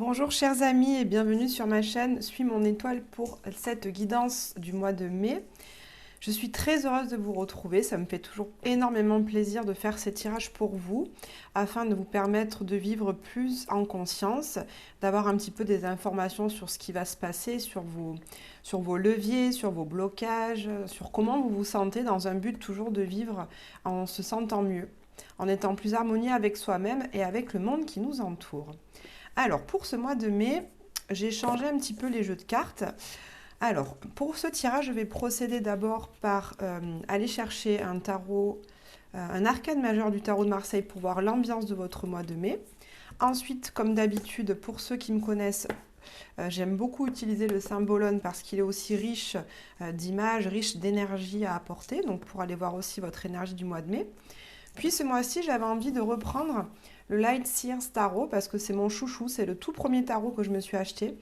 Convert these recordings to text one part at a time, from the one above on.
Bonjour chers amis et bienvenue sur ma chaîne Suis mon étoile pour cette guidance du mois de mai. Je suis très heureuse de vous retrouver, ça me fait toujours énormément plaisir de faire ces tirages pour vous afin de vous permettre de vivre plus en conscience, d'avoir un petit peu des informations sur ce qui va se passer, sur vos leviers, sur vos blocages, sur comment vous vous sentez dans un but toujours de vivre en se sentant mieux, en étant plus harmonieux avec soi-même et avec le monde qui nous entoure. Alors, pour ce mois de mai, j'ai changé un petit peu les jeux de cartes. Alors, pour ce tirage, je vais procéder d'abord par aller chercher un tarot, un arcane majeur du tarot de Marseille pour voir l'ambiance de votre mois de mai. Ensuite, comme d'habitude, pour ceux qui me connaissent, j'aime beaucoup utiliser le symbolone parce qu'il est aussi riche d'images, riche d'énergie à apporter, donc pour aller voir aussi votre énergie du mois de mai. Puis ce mois-ci, j'avais envie de reprendre le Light Seers Tarot parce que c'est mon chouchou, c'est le tout premier tarot que je me suis acheté.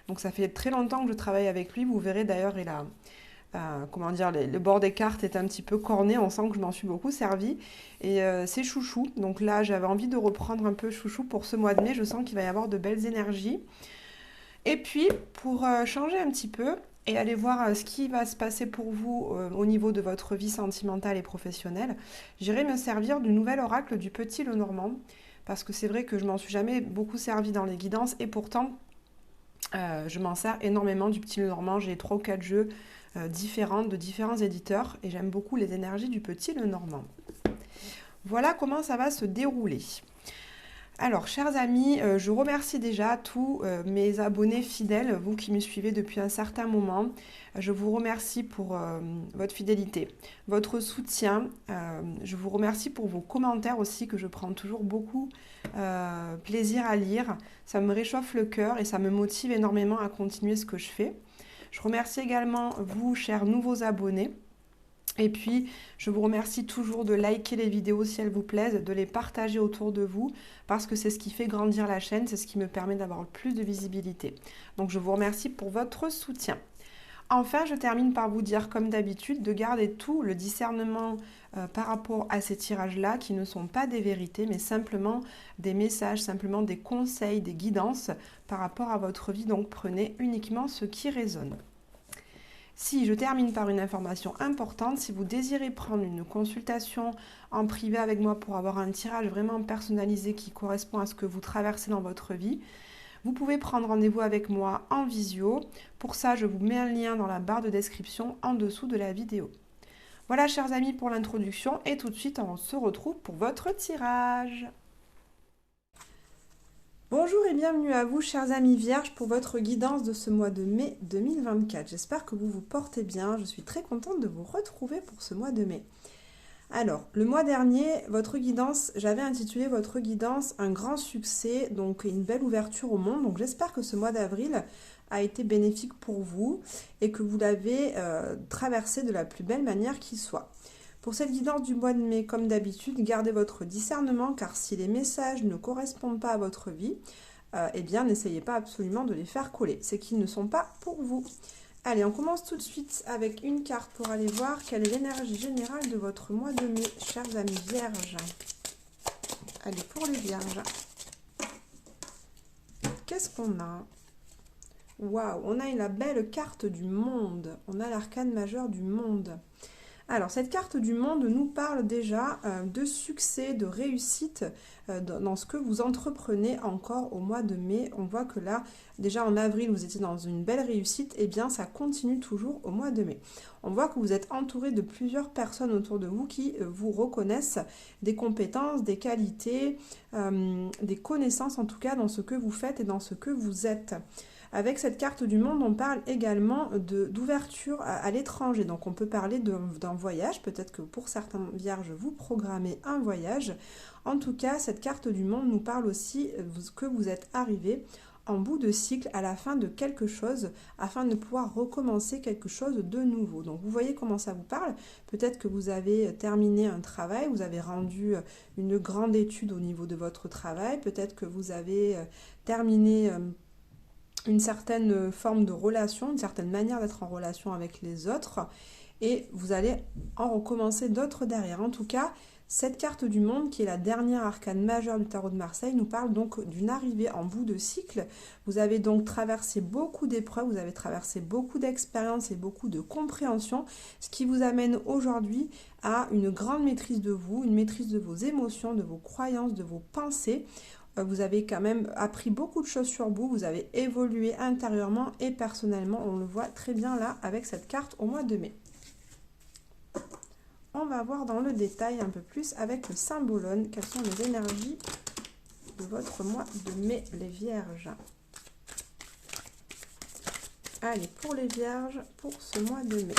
Donc ça fait très longtemps que je travaille avec lui. Vous verrez d'ailleurs, il a, comment dire, le bord des cartes est un petit peu corné. On sent que je m'en suis beaucoup servi. Et c'est chouchou. Donc là, j'avais envie de reprendre un peu chouchou pour ce mois de mai. Je sens qu'il va y avoir de belles énergies. Et puis, pour changer un petit peu et aller voir ce qui va se passer pour vous au niveau de votre vie sentimentale et professionnelle, j'irai me servir du nouvel oracle du Petit Lenormand, parce que c'est vrai que je m'en suis jamais beaucoup servi dans les guidances, et pourtant, je m'en sers énormément du Petit Lenormand. J'ai 3 ou 4 jeux différents, de différents éditeurs, et j'aime beaucoup les énergies du Petit Lenormand. Voilà comment ça va se dérouler. Alors, chers amis, je remercie déjà tous mes abonnés fidèles, vous qui me suivez depuis un certain moment. Je vous remercie pour votre fidélité, votre soutien. Je vous remercie pour vos commentaires aussi, que je prends toujours beaucoup plaisir à lire. Ça me réchauffe le cœur et ça me motive énormément à continuer ce que je fais. Je remercie également vous, chers nouveaux abonnés. Et puis, je vous remercie toujours de liker les vidéos si elles vous plaisent, de les partager autour de vous, parce que c'est ce qui fait grandir la chaîne, c'est ce qui me permet d'avoir plus de visibilité. Donc, je vous remercie pour votre soutien. Enfin, je termine par vous dire, comme d'habitude, de garder tout le discernement par rapport à ces tirages-là, qui ne sont pas des vérités, mais simplement des messages, simplement des conseils, des guidances par rapport à votre vie. Donc, prenez uniquement ce qui résonne. Si je termine par une information importante, si vous désirez prendre une consultation en privé avec moi pour avoir un tirage vraiment personnalisé qui correspond à ce que vous traversez dans votre vie, vous pouvez prendre rendez-vous avec moi en visio. Pour ça, je vous mets un lien dans la barre de description en dessous de la vidéo. Voilà, chers amis, pour l'introduction, et tout de suite, on se retrouve pour votre tirage. Bonjour et bienvenue à vous, chers amis vierges, pour votre guidance de ce mois de mai 2024. J'espère que vous vous portez bien. Je suis très contente de vous retrouver pour ce mois de mai. Alors, le mois dernier, votre guidance, j'avais intitulé votre guidance un grand succès, donc une belle ouverture au monde. Donc j'espère que ce mois d'avril a été bénéfique pour vous et que vous l'avez traversé de la plus belle manière qui soit. Pour cette guidance du mois de mai, comme d'habitude, gardez votre discernement, car si les messages ne correspondent pas à votre vie, eh bien, n'essayez pas absolument de les faire coller. C'est qu'ils ne sont pas pour vous. Allez, on commence tout de suite avec une carte pour aller voir quelle est l'énergie générale de votre mois de mai, chers amis vierges. Allez, pour les vierges. Qu'est-ce qu'on a? Waouh, on a la belle carte du monde. On a l'arcane majeur du monde. Alors, cette carte du monde nous parle déjà de succès, de réussite dans ce que vous entreprenez encore au mois de mai. On voit que là, déjà en avril, vous étiez dans une belle réussite. Et bien, ça continue toujours au mois de mai. On voit que vous êtes entouré de plusieurs personnes autour de vous qui vous reconnaissent des compétences, des qualités, des connaissances en tout cas dans ce que vous faites et dans ce que vous êtes. Avec cette carte du monde, on parle également d'ouverture à l'étranger. Donc on peut parler d'un voyage. Peut-être que pour certains vierges, vous programmez un voyage. En tout cas, cette carte du monde nous parle aussi que vous êtes arrivé en bout de cycle, à la fin de quelque chose, afin de pouvoir recommencer quelque chose de nouveau. Donc vous voyez comment ça vous parle. Peut-être que vous avez terminé un travail, vous avez rendu une grande étude au niveau de votre travail. Peut-être que vous avez terminé une certaine forme de relation, une certaine manière d'être en relation avec les autres, et vous allez en recommencer d'autres derrière. En tout cas, cette carte du monde, qui est la dernière arcane majeure du tarot de Marseille, nous parle donc d'une arrivée en bout de cycle. Vous avez donc traversé beaucoup d'épreuves, vous avez traversé beaucoup d'expériences et beaucoup de compréhension, ce qui vous amène aujourd'hui à une grande maîtrise de vous, une maîtrise de vos émotions, de vos croyances, de vos pensées. Vous avez quand même appris beaucoup de choses sur vous, vous avez évolué intérieurement et personnellement, on le voit très bien là avec cette carte au mois de mai. On va voir dans le détail un peu plus avec le symbolone, quelles sont les énergies de votre mois de mai, les vierges. Allez, pour les vierges, pour ce mois de mai.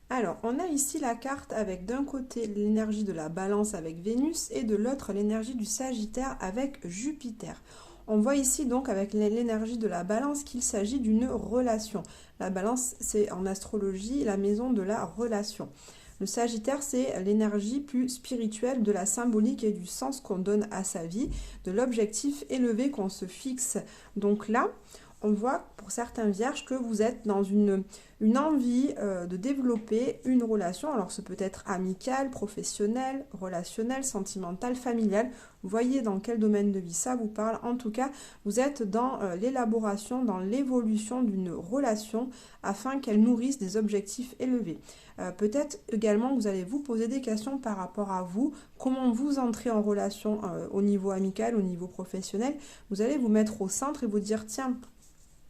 Alors, on a ici la carte avec d'un côté l'énergie de la balance avec Vénus et de l'autre l'énergie du Sagittaire avec Jupiter. On voit ici donc avec l'énergie de la balance qu'il s'agit d'une relation. La balance, c'est en astrologie la maison de la relation. Le Sagittaire, c'est l'énergie plus spirituelle de la symbolique et du sens qu'on donne à sa vie, de l'objectif élevé qu'on se fixe. Donc là, on voit pour certains vierges que vous êtes dans une envie de développer une relation. Alors, ce peut être amical, professionnel, relationnel, sentimental, familial. Vous voyez dans quel domaine de vie ça vous parle. En tout cas, vous êtes dans l'élaboration, dans l'évolution d'une relation afin qu'elle nourrisse des objectifs élevés. Peut-être également que vous allez vous poser des questions par rapport à vous, comment vous entrez en relation au niveau amical, au niveau professionnel. Vous allez vous mettre au centre et vous dire, tiens,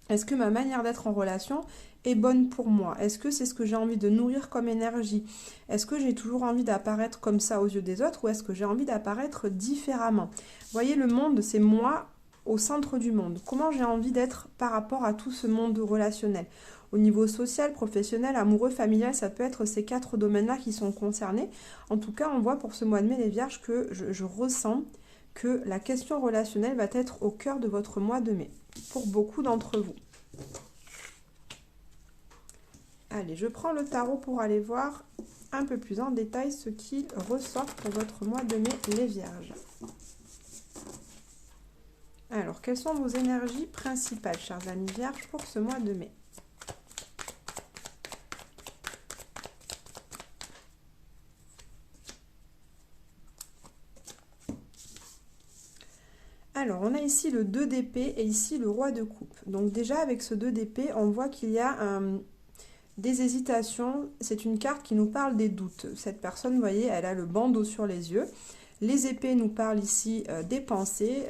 est-ce que ma manière d'être en relation est bonne pour moi? Est-ce que c'est ce que j'ai envie de nourrir comme énergie? Est-ce que j'ai toujours envie d'apparaître comme ça aux yeux des autres ou est-ce que j'ai envie d'apparaître différemment? Vous voyez, le monde, c'est moi au centre du monde. Comment j'ai envie d'être par rapport à tout ce monde relationnel? Au niveau social, professionnel, amoureux, familial, ça peut être ces 4 domaines-là qui sont concernés. En tout cas, on voit pour ce mois de mai, les vierges, que je ressens que la question relationnelle va être au cœur de votre mois de mai, pour beaucoup d'entre vous. Allez, je prends le tarot pour aller voir un peu plus en détail ce qui ressort pour votre mois de mai, les vierges. Alors, quelles sont vos énergies principales, chers amis vierges, pour ce mois de mai? Alors, on a ici le 2 d'épée et ici le roi de coupe. Donc déjà, avec ce 2 d'épée, on voit qu'il y a des hésitations. C'est une carte qui nous parle des doutes. Cette personne, vous voyez, elle a le bandeau sur les yeux. Les épées nous parlent ici des pensées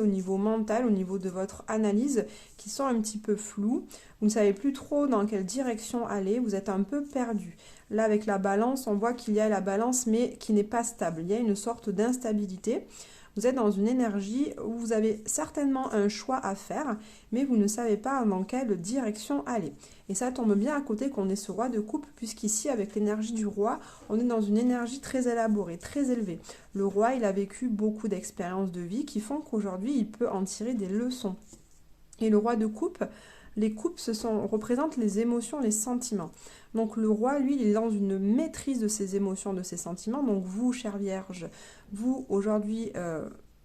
au niveau mental, au niveau de votre analyse, qui sont un petit peu floues. Vous ne savez plus trop dans quelle direction aller, vous êtes un peu perdu. Là, avec la balance, on voit qu'il y a la balance, mais qui n'est pas stable. Il y a une sorte d'instabilité. Vous êtes dans une énergie où vous avez certainement un choix à faire, mais vous ne savez pas dans quelle direction aller. Et ça tombe bien à côté qu'on ait ce roi de coupe, puisqu'ici, avec l'énergie du roi, on est dans une énergie très élaborée, très élevée. Le roi, il a vécu beaucoup d'expériences de vie qui font qu'aujourd'hui, il peut en tirer des leçons. Et le roi de coupe, les coupes représentent les émotions, les sentiments. Donc le roi, lui, il est dans une maîtrise de ses émotions, de ses sentiments. Donc vous, chère Vierge, vous, aujourd'hui,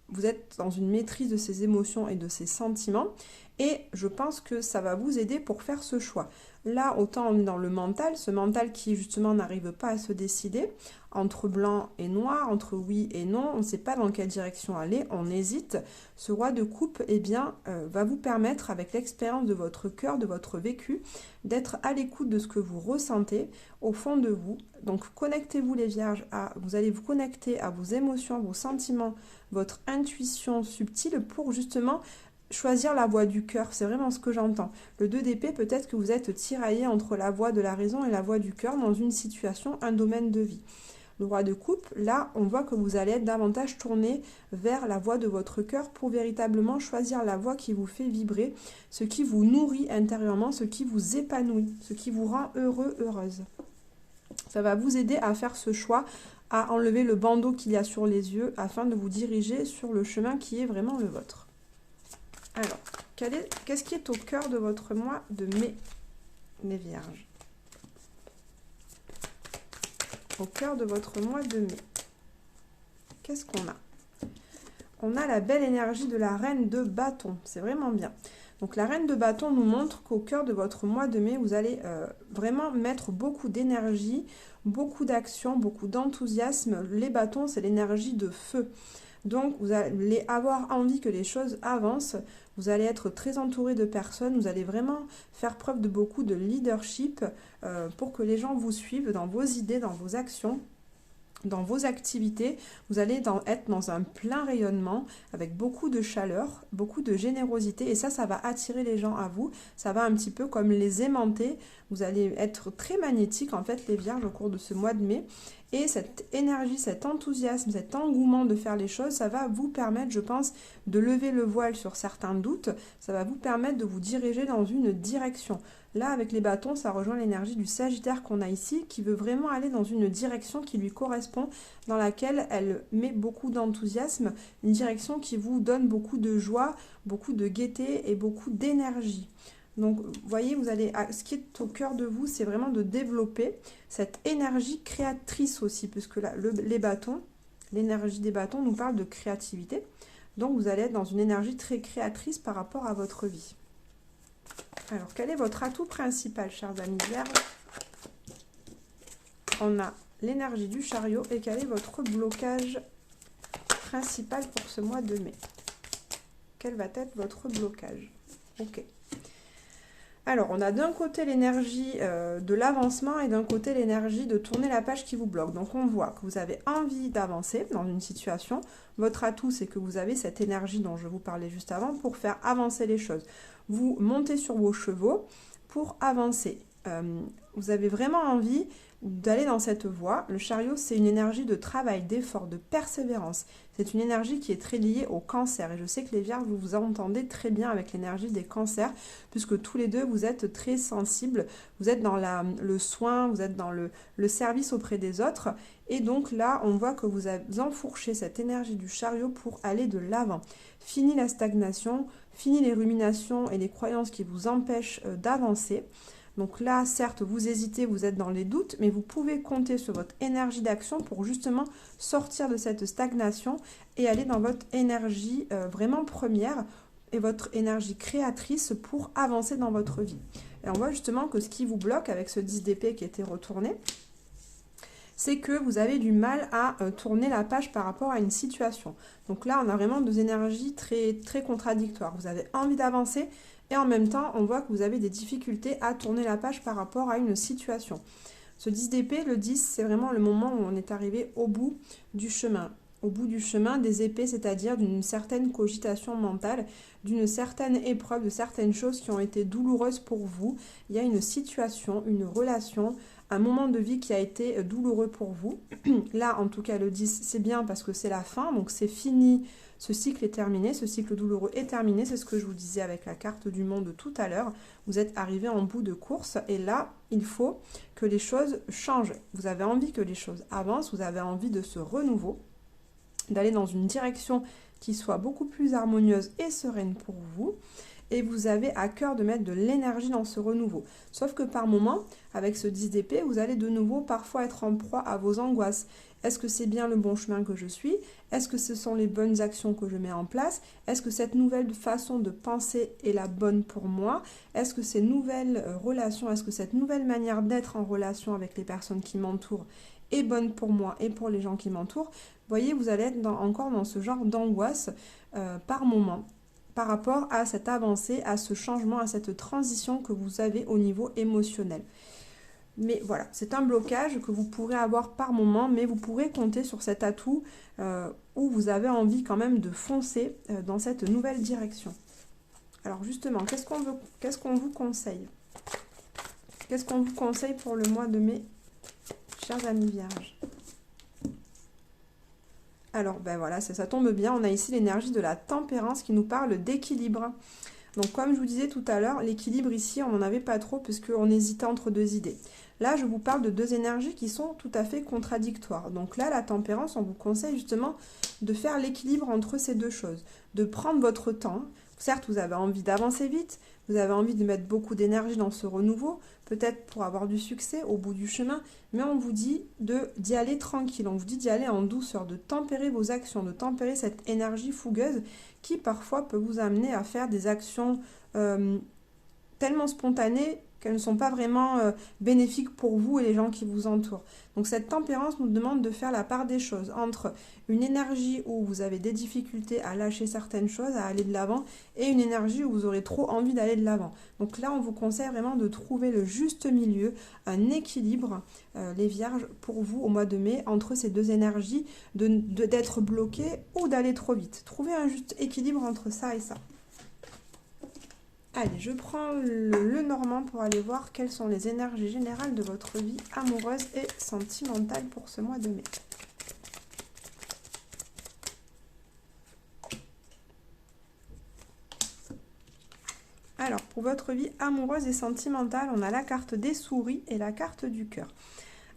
vous êtes dans une maîtrise de ses émotions et de ses sentiments. Et je pense que ça va vous aider pour faire ce choix. Là, autant on est dans le mental, ce mental qui justement n'arrive pas à se décider entre blanc et noir, entre oui et non, on ne sait pas dans quelle direction aller, on hésite. Ce roi de coupe, eh bien, va vous permettre, avec l'expérience de votre cœur, de votre vécu, d'être à l'écoute de ce que vous ressentez au fond de vous. Donc, connectez-vous les vierges, vous allez vous connecter à vos émotions, vos sentiments, votre intuition subtile pour justement choisir la voie du cœur, c'est vraiment ce que j'entends. Le 2 d'épée, peut-être que vous êtes tiraillé entre la voie de la raison et la voie du cœur dans une situation, un domaine de vie. Le roi de coupe, là, on voit que vous allez être davantage tourné vers la voie de votre cœur pour véritablement choisir la voie qui vous fait vibrer, ce qui vous nourrit intérieurement, ce qui vous épanouit, ce qui vous rend heureux, heureuse. Ça va vous aider à faire ce choix, à enlever le bandeau qu'il y a sur les yeux afin de vous diriger sur le chemin qui est vraiment le vôtre. Alors, qu'est-ce qui est au cœur de votre mois de mai, les vierges? Au cœur de votre mois de mai, qu'est-ce qu'on a? on a la belle énergie de la reine de bâton. C'est vraiment bien. Donc la reine de bâton nous montre qu'au cœur de votre mois de mai, vous allez vraiment mettre beaucoup d'énergie, beaucoup d'action, beaucoup d'enthousiasme. Les bâtons, c'est l'énergie de feu. Donc vous allez avoir envie que les choses avancent. Vous allez être très entouré de personnes. Vous allez vraiment faire preuve de beaucoup de leadership pour que les gens vous suivent dans vos idées, dans vos actions. Dans vos activités, vous allez être dans un plein rayonnement avec beaucoup de chaleur, beaucoup de générosité et ça va attirer les gens à vous. Ça va un petit peu comme les aimanter. Vous allez être très magnétique en fait les vierges au cours de ce mois de mai. Et cette énergie, cet enthousiasme, cet engouement de faire les choses, ça va vous permettre, je pense, de lever le voile sur certains doutes. Ça va vous permettre de vous diriger dans une direction. Là, avec les bâtons, ça rejoint l'énergie du Sagittaire qu'on a ici, qui veut vraiment aller dans une direction qui lui correspond, dans laquelle elle met beaucoup d'enthousiasme, une direction qui vous donne beaucoup de joie, beaucoup de gaieté et beaucoup d'énergie. Donc, vous voyez, ce qui est au cœur de vous, c'est vraiment de développer cette énergie créatrice aussi, puisque là, l'énergie des bâtons nous parle de créativité. Donc, vous allez être dans une énergie très créatrice par rapport à votre vie. Alors, quel est votre atout principal, chers amis vierges? On a l'énergie du chariot. Et quel est votre blocage principal pour ce mois de mai? Quel va être votre blocage? Ok. Alors, on a d'un côté l'énergie de l'avancement et d'un côté l'énergie de tourner la page qui vous bloque. Donc, on voit que vous avez envie d'avancer dans une situation. Votre atout, c'est que vous avez cette énergie dont je vous parlais juste avant pour faire avancer les choses. Vous montez sur vos chevaux pour avancer. Vous avez vraiment envie d'aller dans cette voie. Le chariot, c'est une énergie de travail, d'effort, de persévérance. C'est une énergie qui est très liée au cancer. Et je sais que les vierges, vous vous entendez très bien avec l'énergie des cancers, puisque tous les deux, vous êtes très sensibles. Vous êtes dans le soin, vous êtes dans le service auprès des autres. Et donc là, on voit que vous avez enfourché cette énergie du chariot pour aller de l'avant. Fini la stagnation, fini les ruminations et les croyances qui vous empêchent d'avancer. Donc là, certes, vous hésitez, vous êtes dans les doutes, mais vous pouvez compter sur votre énergie d'action pour justement sortir de cette stagnation et aller dans votre énergie vraiment première et votre énergie créatrice pour avancer dans votre vie. Et on voit justement que ce qui vous bloque avec ce 10 d'épée qui était retourné, c'est que vous avez du mal à tourner la page par rapport à une situation. Donc là, on a vraiment deux énergies très, très contradictoires. Vous avez envie d'avancer, et en même temps, on voit que vous avez des difficultés à tourner la page par rapport à une situation. Ce 10 d'épée, le 10, c'est vraiment le moment où on est arrivé au bout du chemin. Au bout du chemin des épées, c'est-à-dire d'une certaine cogitation mentale, d'une certaine épreuve, de certaines choses qui ont été douloureuses pour vous. Il y a une situation, une relation, un moment de vie qui a été douloureux pour vous. Là, en tout cas, le 10, c'est bien parce que c'est la fin, donc c'est fini. Ce cycle est terminé, ce cycle douloureux est terminé, c'est ce que je vous disais avec la carte du monde tout à l'heure. Vous êtes arrivé en bout de course et là, il faut que les choses changent. Vous avez envie que les choses avancent, vous avez envie de ce renouveau, d'aller dans une direction qui soit beaucoup plus harmonieuse et sereine pour vous. Et vous avez à cœur de mettre de l'énergie dans ce renouveau. Sauf que par moment, avec ce 10 d'épée, vous allez de nouveau parfois être en proie à vos angoisses. Est-ce que c'est bien le bon chemin que je suis? Est-ce que ce sont les bonnes actions que je mets en place? Est-ce que cette nouvelle façon de penser est la bonne pour moi? Est-ce que ces nouvelles relations, est-ce que cette nouvelle manière d'être en relation avec les personnes qui m'entourent est bonne pour moi et pour les gens qui m'entourent? Vous voyez, vous allez être encore dans ce genre d'angoisse par moment, par rapport à cette avancée, à ce changement, à cette transition que vous avez au niveau émotionnel. Mais voilà, c'est un blocage que vous pourrez avoir par moment, mais vous pourrez compter sur cet atout où vous avez envie quand même de foncer dans cette nouvelle direction. Alors justement, qu'est-ce qu'on vous conseille? Qu'est-ce qu'on vous conseille pour le mois de mai, chers amis vierges? Alors, ben voilà, ça tombe bien, on a ici l'énergie de la tempérance qui nous parle d'équilibre. Donc, comme je vous disais tout à l'heure, l'équilibre ici, on n'en avait pas trop puisqu'on hésitait entre deux idées. Là, je vous parle de deux énergies qui sont tout à fait contradictoires. Donc là, la tempérance, on vous conseille justement de faire l'équilibre entre ces deux choses, de prendre votre temps, Certes, vous avez envie d'avancer vite, vous avez envie de mettre beaucoup d'énergie dans ce renouveau, peut-être pour avoir du succès au bout du chemin, mais on vous dit d'y aller tranquille, on vous dit d'y aller en douceur, de tempérer vos actions, de tempérer cette énergie fougueuse qui parfois peut vous amener à faire des actions tellement spontanées qu'elles ne sont pas vraiment bénéfiques pour vous et les gens qui vous entourent. Donc cette tempérance nous demande de faire la part des choses entre une énergie où vous avez des difficultés à lâcher certaines choses, à aller de l'avant, et une énergie où vous aurez trop envie d'aller de l'avant. Donc là, on vous conseille vraiment de trouver le juste milieu, un équilibre, les vierges, pour vous au mois de mai, entre ces deux énergies, d'être bloqué ou d'aller trop vite. Trouvez un juste équilibre entre ça et ça. Allez, je prends le normand pour aller voir quelles sont les énergies générales de votre vie amoureuse et sentimentale pour ce mois de mai. Alors, pour votre vie amoureuse et sentimentale, on a la carte des souris et la carte du cœur.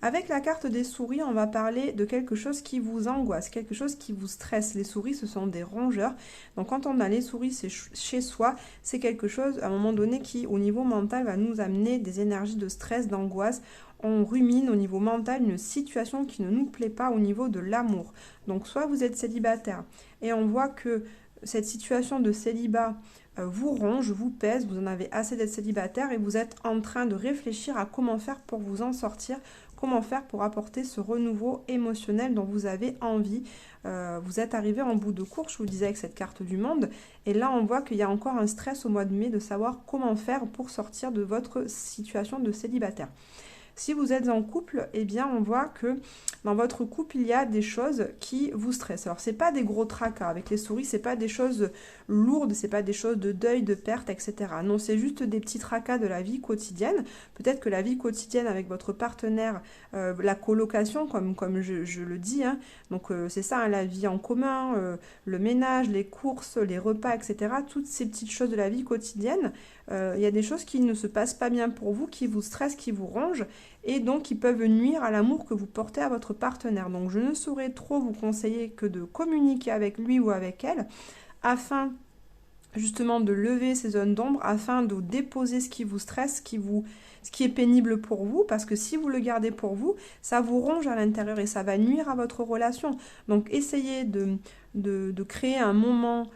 Avec la carte des souris, on va parler de quelque chose qui vous angoisse, quelque chose qui vous stresse. Les souris, ce sont des rongeurs. Donc quand on a les souris chez soi, c'est quelque chose, à un moment donné, qui, au niveau mental, va nous amener des énergies de stress, d'angoisse. On rumine au niveau mental une situation qui ne nous plaît pas au niveau de l'amour. Donc soit vous êtes célibataire et on voit que cette situation de célibat vous ronge, vous pèse, vous en avez assez d'être célibataire et vous êtes en train de réfléchir à comment faire pour vous en sortir, comment faire pour apporter ce renouveau émotionnel dont vous avez envie. Vous êtes arrivé en bout de course, je vous disais avec cette carte du monde, et là on voit qu'il y a encore un stress au mois de mai de savoir comment faire pour sortir de votre situation de célibataire. Si vous êtes en couple, eh bien on voit que dans votre couple, il y a des choses qui vous stressent. Alors, c'est pas des gros tracas. Avec les souris, c'est pas des choses lourdes, c'est pas des choses de deuil, de perte, etc. Non, c'est juste des petits tracas de la vie quotidienne. Peut-être que la vie quotidienne avec votre partenaire, la colocation, comme je le dis, hein, donc c'est ça, hein, la vie en commun, le ménage, les courses, les repas, etc. Toutes ces petites choses de la vie quotidienne, il y a des choses qui ne se passent pas bien pour vous, qui vous stressent, qui vous rongent, et donc qui peuvent nuire à l'amour que vous portez à votre partenaire. Donc je ne saurais trop vous conseiller que de communiquer avec lui ou avec elle afin justement de lever ces zones d'ombre, afin de déposer ce qui vous stresse, ce qui est pénible pour vous, parce que si vous le gardez pour vous, ça vous ronge à l'intérieur et ça va nuire à votre relation. Donc essayez de créer un moment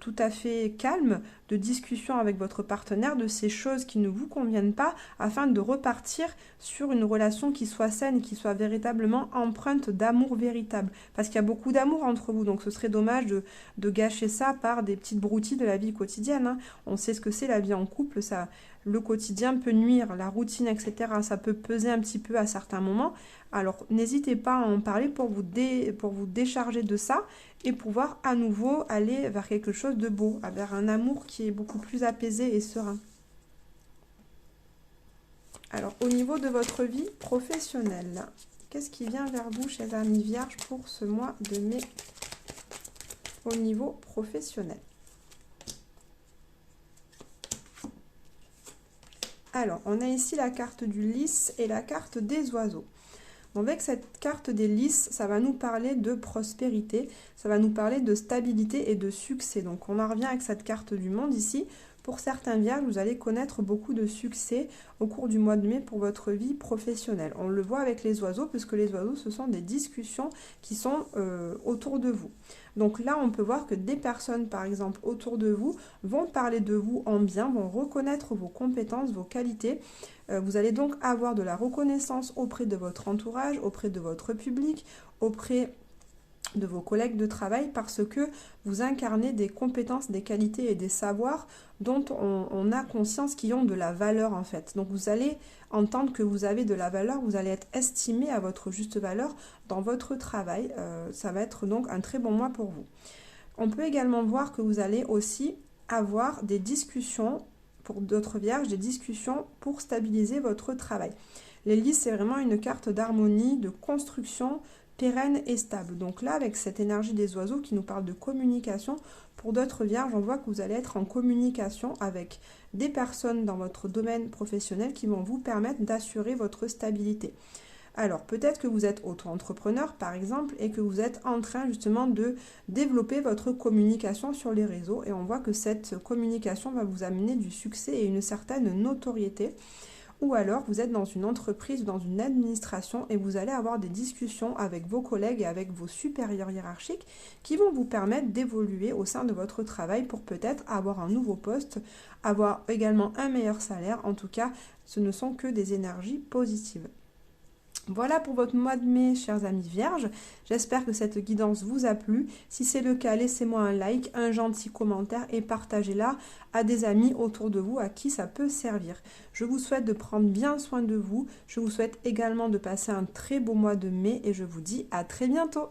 tout à fait calme de discussion avec votre partenaire de ces choses qui ne vous conviennent pas, afin de repartir sur une relation qui soit saine, qui soit véritablement empreinte d'amour véritable. Parce qu'il y a beaucoup d'amour entre vous, donc ce serait dommage de gâcher ça par des petites broutilles de la vie quotidienne, hein. On sait ce que c'est la vie en couple, ça, le quotidien peut nuire, la routine, etc. Ça peut peser un petit peu à certains moments. Alors n'hésitez pas à en parler pour vous décharger de ça et pouvoir à nouveau aller vers quelque chose de beau, vers un amour qui est beaucoup plus apaisé et serein. Alors au niveau de votre vie professionnelle, qu'est-ce qui vient vers vous, chers amis vierges, pour ce mois de mai au niveau professionnel? Alors, on a ici la carte du lys et la carte des oiseaux. Avec cette carte des lys, ça va nous parler de prospérité, ça va nous parler de stabilité et de succès. Donc on en revient avec cette carte du monde ici. Pour certains vierges, vous allez connaître beaucoup de succès au cours du mois de mai pour votre vie professionnelle. On le voit avec les oiseaux, puisque les oiseaux, ce sont des discussions qui sont autour de vous. Donc là, on peut voir que des personnes, par exemple, autour de vous, vont parler de vous en bien, vont reconnaître vos compétences, vos qualités. Vous allez donc avoir de la reconnaissance auprès de votre entourage, auprès de votre public, auprès de vos collègues de travail, parce que vous incarnez des compétences, des qualités et des savoirs dont on a conscience qui ont de la valeur en fait. Donc vous allez entendre que vous avez de la valeur, vous allez être estimé à votre juste valeur dans votre travail. Ça va être donc un très bon mois pour vous. On peut également voir que vous allez aussi avoir des discussions, pour d'autres vierges, des discussions pour stabiliser votre travail. Les lys, c'est vraiment une carte d'harmonie, de construction pérenne et stable. Donc là, avec cette énergie des oiseaux qui nous parle de communication, pour d'autres vierges, on voit que vous allez être en communication avec des personnes dans votre domaine professionnel qui vont vous permettre d'assurer votre stabilité. Alors, peut-être que vous êtes auto-entrepreneur, par exemple, et que vous êtes en train justement de développer votre communication sur les réseaux. Et on voit que cette communication va vous amener du succès et une certaine notoriété. Ou alors, vous êtes dans une entreprise ou dans une administration et vous allez avoir des discussions avec vos collègues et avec vos supérieurs hiérarchiques qui vont vous permettre d'évoluer au sein de votre travail pour peut-être avoir un nouveau poste, avoir également un meilleur salaire. En tout cas, ce ne sont que des énergies positives. Voilà pour votre mois de mai, chers amis vierges. J'espère que cette guidance vous a plu. Si c'est le cas, laissez-moi un like, un gentil commentaire et partagez-la à des amis autour de vous à qui ça peut servir. Je vous souhaite de prendre bien soin de vous. Je vous souhaite également de passer un très beau mois de mai et je vous dis à très bientôt.